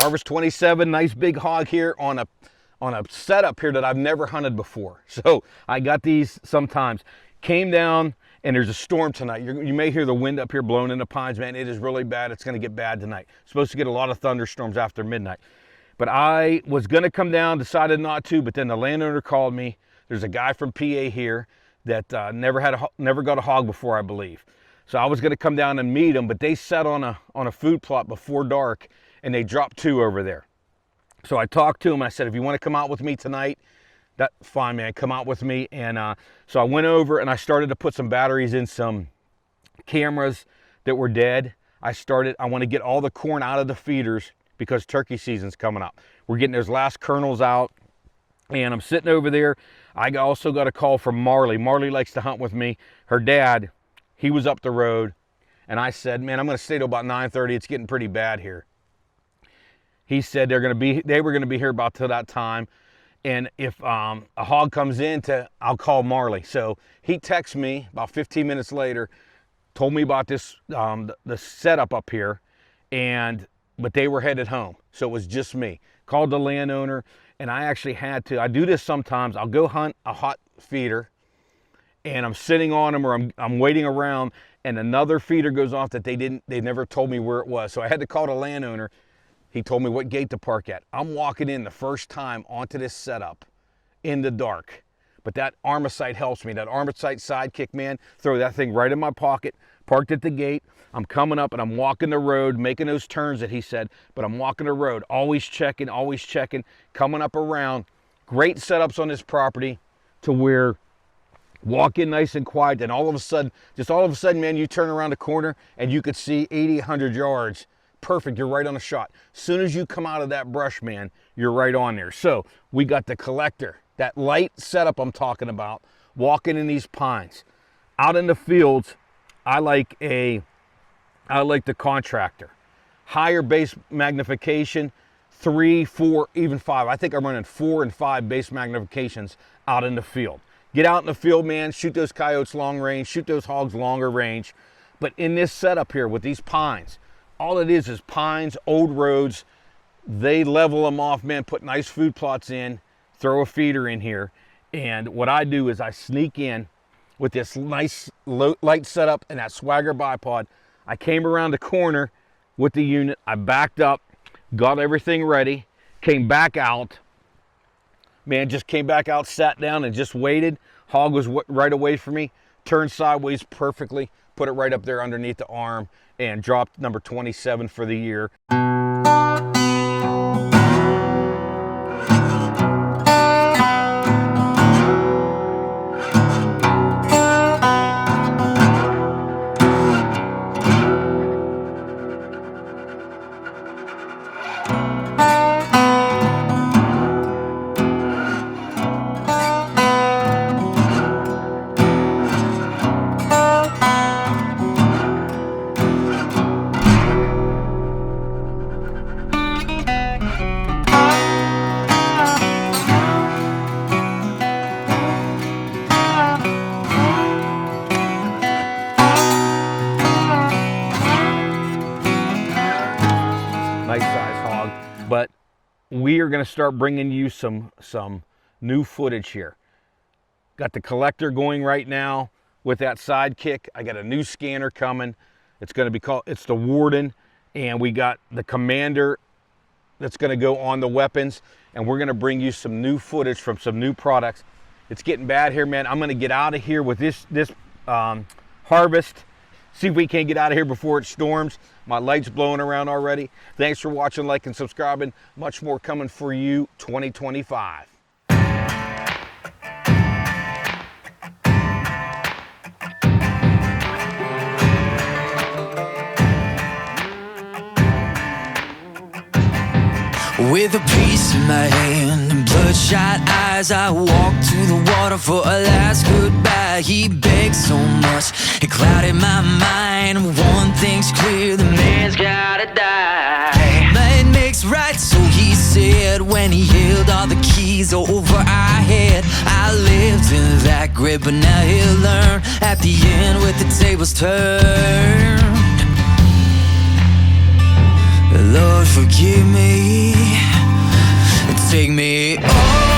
Harvest 27, nice big hog here on a setup here that I've never hunted before. So I got these sometimes. Came down, and there's a storm tonight. You may hear the wind up here blowing in the pines, man. It is really bad. It's gonna get bad tonight. Supposed to get a lot of thunderstorms after midnight. But I was gonna come down, decided not to, but then the landowner called me. There's a guy from PA here that never got a hog before, I believe. So I was gonna come down and meet him, but they sat on a food plot before dark, and they dropped 2 over there. So I talked to him. I said, if you want to come out with me tonight, that's fine, man. Come out with me. And so I went over and I started to put some batteries in some cameras that were dead. I want to get all the corn out of the feeders because turkey season's coming up. We're getting those last kernels out. And I'm sitting over there. I also got a call from Marley. Marley likes to hunt with me. Her dad, he was up the road. And I said, man, I'm going to stay till about 9:30. It's getting pretty bad here. He said they were going to be here about till that time. And if a hog comes in, I'll call Marley. So he texted me about 15 minutes later, told me about this, the setup up here, but they were headed home. So it was just me. Called the landowner, and I actually had to. I do this sometimes. I'll go hunt a hot feeder, and I'm sitting on them, or I'm waiting around, and another feeder goes off that they never told me where it was. So I had to call the landowner. He told me what gate to park at. I'm walking in the first time onto this setup in the dark. But that Armacite helps me. That Armacite Sidekick, man, throw that thing right in my pocket, parked at the gate. I'm coming up and I'm walking the road, making those turns that he said, but I'm walking the road, always checking, coming up around. Great setups on this property to where walk in nice and quiet, and all of a sudden, man, you turn around the corner and you could see 80, 100 yards. Perfect, you're right on a shot. As soon as you come out of that brush, man, you're right on there. So we got the collector, that light setup I'm talking about, walking in these pines. Out in the fields, I like the contractor. Higher base magnification, 3, 4, even 5. I think I'm running 4 and 5 base magnifications out in the field. Get out in the field, man, shoot those coyotes long range, shoot those hogs longer range. But in this setup here with these pines, all it is pines, old roads. They level them off, man, put nice food plots in, throw a feeder in here. And what I do is I sneak in with this nice light setup and that Swagger bipod. I came around the corner with the unit. I backed up, got everything ready, came back out. Man, just came back out, sat down and just waited. Hog was right away from me, turned sideways perfectly, put it right up there underneath the arm, and dropped number 27 for the year. Nice size hog, but we are going to start bringing you some new footage here. Got the collector going right now with that Sidekick. I got a new scanner coming. It's going to be it's the Warden, and we got the Commander that's going to go on the weapons, and we're going to bring you some new footage from some new products. It's getting bad here, man. I'm going to get out of here with this harvest. See if we can't get out of here before it storms. My light's blowing around already. Thanks for watching, like, and subscribing. Much more coming for you 2025. With a piece in my hand and bloodshot eyes, I walked to the water for a last goodbye. He begged so much, it clouded my mind. One thing's clear, the man's gotta die. Might makes right, so he said, when he held all the keys over our head. I lived in that grip, but now he'll learn at the end with the tables turned. Lord, forgive me. Take me home.